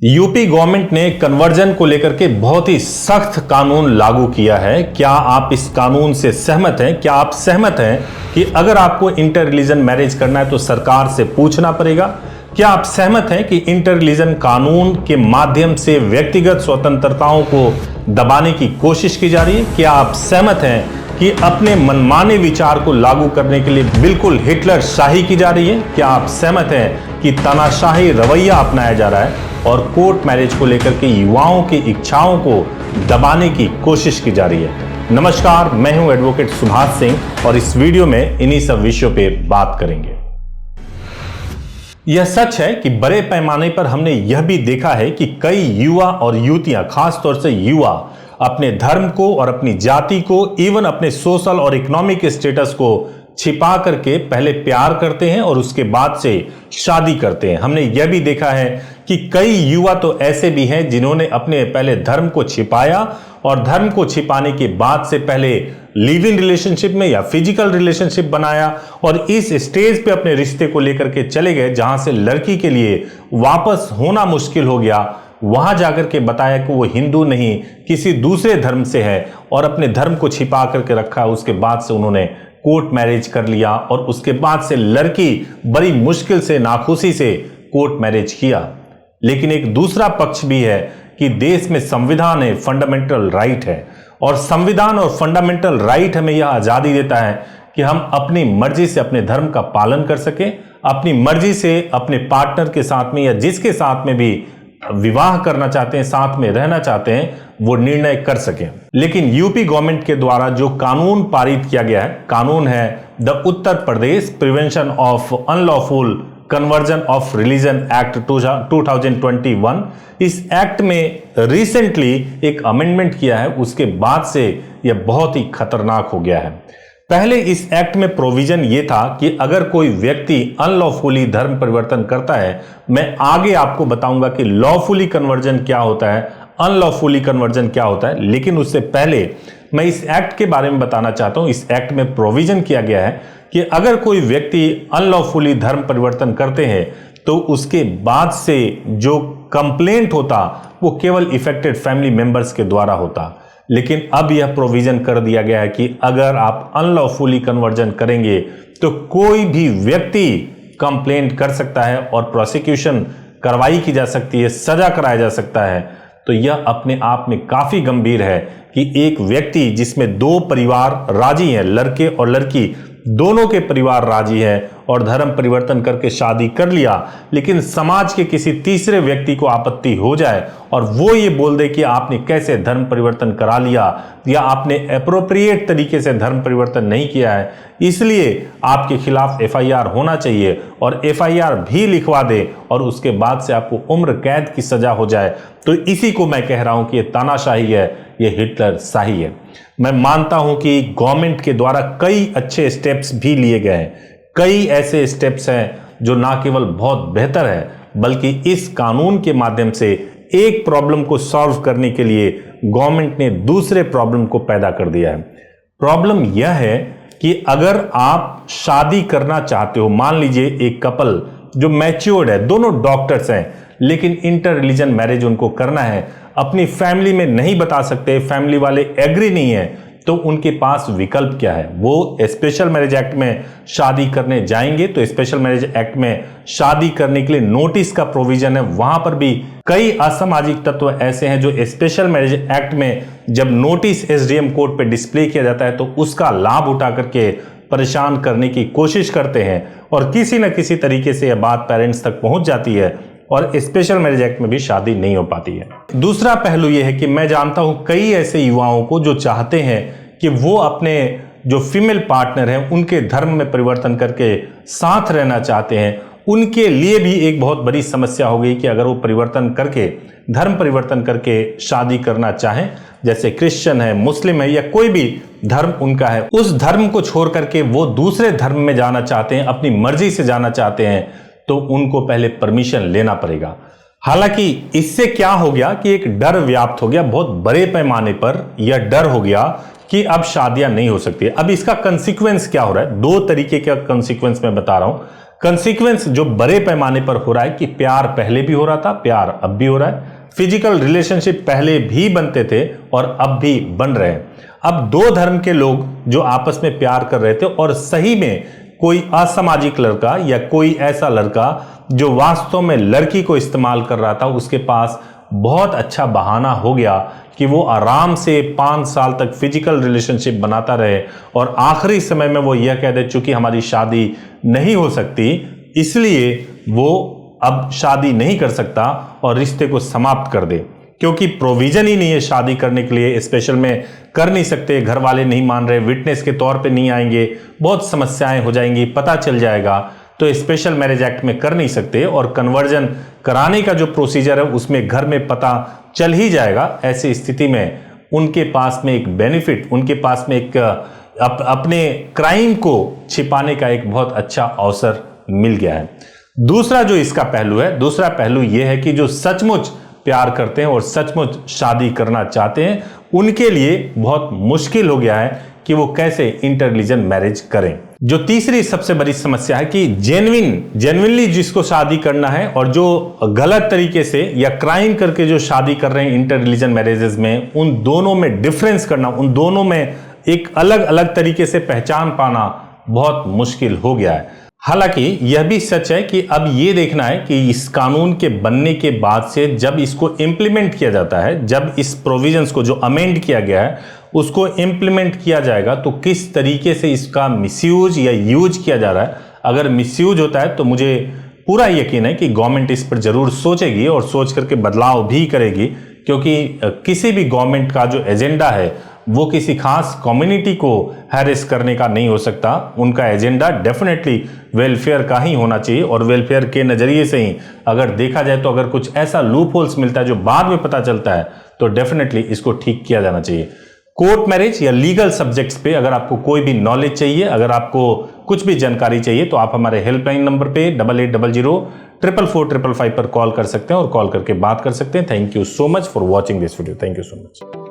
UP government ने conversion को लेकर के बहुत ही सख्त कानून लागू किया है। क्या आप इस कानून से सहमत हैं? क्या आप सहमत हैं कि अगर आपको इंटर रिलीजन मैरिज करना है तो सरकार से पूछना पड़ेगा? क्या आप सहमत हैं कि इंटर रिलीजन कानून के माध्यम से व्यक्तिगत स्वतंत्रताओं को दबाने की कोशिश की जा रही है? क्या आप सहमत हैं कि अपने मनमाने विचार को लागू करने के लिए बिल्कुल हिटलर शाही की जा रही है? क्या आप सहमत हैं कि तानाशाही रवैया अपनाया जा रहा है और कोर्ट मैरिज को लेकर के युवाओं की इच्छाओं को दबाने की कोशिश की जा रही है? नमस्कार, मैं हूं एडवोकेट सुभाष सिंह और इस वीडियो में इन्हीं सब विषयों पे बात करेंगे। यह सच है कि बड़े पैमाने पर हमने यह भी देखा है कि कई युवा और युवतियां, खासतौर से युवा, अपने धर्म को और अपनी जाति को, इवन अपने सोशल और इकोनॉमिक स्टेटस को छिपा करके पहले प्यार करते हैं और उसके बाद से शादी करते हैं। हमने यह भी देखा है कि कई युवा तो ऐसे भी हैं जिन्होंने अपने पहले धर्म को छिपाया और धर्म को छिपाने के बाद से पहले लिव इन रिलेशनशिप में या फिजिकल रिलेशनशिप बनाया और इस स्टेज पे अपने रिश्ते को लेकर के चले गए जहां से लड़की के लिए वापस होना मुश्किल हो गया। वहां जाकर के बताया कि वो हिंदू नहीं, किसी दूसरे धर्म से है और अपने धर्म को छिपा करके रखा। उसके बाद से उन्होंने कोर्ट मैरिज कर लिया और उसके बाद से लड़की बड़ी मुश्किल से, नाखुशी से कोर्ट मैरिज किया। लेकिन एक दूसरा पक्ष भी है कि देश में संविधान है, फंडामेंटल राइट है और संविधान और फंडामेंटल राइट हमें यह आजादी देता है कि हम अपनी मर्जी से अपने धर्म का पालन कर सकें, अपनी मर्जी से अपने पार्टनर के साथ में या जिसके साथ में भी विवाह करना चाहते हैं, साथ में रहना चाहते हैं, वो निर्णय कर सकें। लेकिन यूपी गवर्नमेंट के द्वारा जो कानून पारित किया गया है, कानून है the Uttar Pradesh prevention of unlawful conversion of religion act 2021। इस एक्ट में रिसेंटली एक अमेंडमेंट किया है, उसके बाद से यह बहुत ही खतरनाक हो गया है। पहले इस एक्ट में प्रोविजन ये था कि अगर कोई व्यक्ति अनलॉफुली धर्म परिवर्तन करता है, मैं आगे आपको बताऊंगा कि लॉफुली कन्वर्जन क्या होता है, अनलॉफुली कन्वर्जन क्या होता है। लेकिन उससे पहले मैं इस एक्ट के बारे में बताना चाहता हूं। इस एक्ट में प्रोविजन किया गया है कि अगर कोई व्यक्ति अनलॉफुली धर्म परिवर्तन करते हैं तो उसके बाद से जो कंप्लेंट होता वो केवल इफेक्टेड फैमिली मेंबर्स के द्वारा होता। लेकिन अब यह प्रोविजन कर दिया गया है कि अगर आप अनलॉफुली कन्वर्जन करेंगे तो कोई भी व्यक्ति कंप्लेंट कर सकता है और प्रोसिक्यूशन कार्रवाई की जा सकती है, सजा कराया जा सकता है। तो यह अपने आप में काफी गंभीर है कि एक व्यक्ति जिसमें दो परिवार राजी हैं, लड़के और लड़की दोनों के परिवार राजी हैं और धर्म परिवर्तन करके शादी कर लिया, लेकिन समाज के किसी तीसरे व्यक्ति को आपत्ति हो जाए और वो ये बोल दे कि आपने कैसे धर्म परिवर्तन करा लिया या आपने एप्रोप्रिएट तरीके से धर्म परिवर्तन नहीं किया है, इसलिए आपके खिलाफ एफआईआर होना चाहिए और एफआईआर भी लिखवा दे और उसके बाद से आपको उम्र कैद की सजा हो जाए, तो इसी को मैं कह रहा हूं कि ये तानाशाही है, ये हिटलर शाही है। मैं मानता हूं कि गवर्नमेंट के द्वारा कई अच्छे स्टेप्स भी लिए गए हैं, कई ऐसे स्टेप्स हैं जो ना केवल बहुत बेहतर है बल्कि इस कानून के माध्यम से एक प्रॉब्लम को सॉल्व करने के लिए गवर्नमेंट ने दूसरे प्रॉब्लम को पैदा कर दिया है। प्रॉब्लम यह है कि अगर आप शादी करना चाहते हो, मान लीजिए एक कपल जो मैच्योर्ड है, दोनों डॉक्टर्स हैं, लेकिन इंटर रिलीजन मैरिज उनको करना है, अपनी फैमिली में नहीं बता सकते, फैमिली वाले एग्री नहीं है, तो उनके पास विकल्प क्या है? वो स्पेशल मैरिज एक्ट में शादी करने जाएंगे तो स्पेशल मैरिज एक्ट में शादी करने के लिए नोटिस का प्रोविजन है। वहां पर भी कई असामाजिक तत्व ऐसे हैं जो स्पेशल मैरिज एक्ट में जब नोटिस एसडीएम कोर्ट पे डिस्प्ले किया जाता है तो उसका लाभ उठा करके परेशान करने की कोशिश करते हैं और किसी न किसी तरीके से यह बात पेरेंट्स तक पहुंच जाती है और स्पेशल मैरिज एक्ट में भी शादी नहीं हो पाती है। दूसरा पहलू यह है कि मैं जानता हूं कई ऐसे युवाओं को जो चाहते हैं कि वो अपने जो फीमेल पार्टनर हैं उनके धर्म में परिवर्तन करके साथ रहना चाहते हैं। उनके लिए भी एक बहुत बड़ी समस्या हो गई कि अगर वो परिवर्तन करके, धर्म परिवर्तन करके शादी करना चाहें, जैसे क्रिश्चियन है, मुस्लिम है या कोई भी धर्म उनका है, उस धर्म को छोड़ करके वो दूसरे धर्म में जाना चाहते हैं, अपनी मर्जी से जाना चाहते हैं, तो उनको पहले परमिशन लेना पड़ेगा। हालांकि इससे क्या हो गया कि एक डर व्याप्त हो गया, बहुत बड़े पैमाने पर यह डर हो गया कि अब शादियां नहीं हो सकती। अब इसका कंसीक्वेंस क्या हो रहा है? दो तरीके का कंसीक्वेंस मैं बता रहा हूं। कंसीक्वेंस जो बड़े पैमाने पर हो रहा है कि प्यार पहले भी हो रहा था, प्यार अब भी हो रहा है, फिजिकल रिलेशनशिप पहले भी बनते थे और अब भी बन रहे हैं। अब दो धर्म के लोग जो आपस में प्यार कर रहे थे और सही में कोई असामाजिक लड़का या कोई ऐसा लड़का जो वास्तव में लड़की को इस्तेमाल कर रहा था, उसके पास बहुत अच्छा बहाना हो गया कि वो आराम से 5 साल तक फिजिकल रिलेशनशिप बनाता रहे और आखिरी समय में वो यह कह दे चूंकि हमारी शादी नहीं हो सकती इसलिए वो अब शादी नहीं कर सकता और रिश्ते को समाप्त कर दे, क्योंकि प्रोविजन ही नहीं है शादी करने के लिए, स्पेशल में कर नहीं सकते, घर वाले नहीं मान रहे, विटनेस के तौर पे नहीं आएंगे, बहुत समस्याएं हो जाएंगी, पता चल जाएगा, तो स्पेशल मैरिज एक्ट में कर नहीं सकते और कन्वर्जन कराने का जो प्रोसीजर है उसमें घर में पता चल ही जाएगा। ऐसी स्थिति में उनके पास में एक बेनिफिट, उनके पास में एक अपने क्राइम को छिपाने का एक बहुत अच्छा अवसर मिल गया है। दूसरा जो इसका पहलू है, दूसरा पहलू यह है कि जो सचमुच प्यार करते हैं और सचमुच शादी करना चाहते हैं उनके लिए बहुत मुश्किल हो गया है कि वो कैसे इंटर रिलीजन मैरिज करें। जो तीसरी सबसे बड़ी समस्या है कि जेन्युइनली जिसको शादी करना है और जो गलत तरीके से या क्राइम करके जो शादी कर रहे हैं इंटर रिलीजन मैरिजेस में, उन दोनों में डिफरेंस करना, उन दोनों में एक अलग अलग तरीके से पहचान पाना बहुत मुश्किल हो गया है। हालांकि यह भी सच है कि अब यह देखना है कि इस कानून के बनने के बाद से जब इसको इंप्लीमेंट किया जाता है, जब इस प्रोविजंस को जो अमेंड किया गया है उसको इंप्लीमेंट किया जाएगा तो किस तरीके से इसका मिसयूज या यूज किया जा रहा है। अगर मिसयूज होता है तो मुझे पूरा यकीन है कि गवर्नमेंट इस पर जरूर सोचेगी और सोच करके बदलाव भी करेगी, क्योंकि किसी भी गवर्नमेंट का जो एजेंडा है वो किसी खास कम्युनिटी को हैरेस करने का नहीं हो सकता। उनका एजेंडा डेफिनेटली वेलफेयर का ही होना चाहिए और वेलफेयर के नजरिए से ही अगर देखा जाए तो अगर कुछ ऐसा लूप होल्स मिलता है जो बाद में पता चलता है तो डेफिनेटली इसको ठीक किया जाना चाहिए। कोर्ट मैरिज या लीगल सब्जेक्ट्स पे अगर आपको कोई भी नॉलेज चाहिए, अगर आपको कुछ भी जानकारी चाहिए तो आप हमारे हेल्पलाइन नंबर पे 8800 444 555 पर कॉल कर सकते हैं और कॉल करके बात कर सकते हैं। Thank you so much for watching this video. Thank you so much.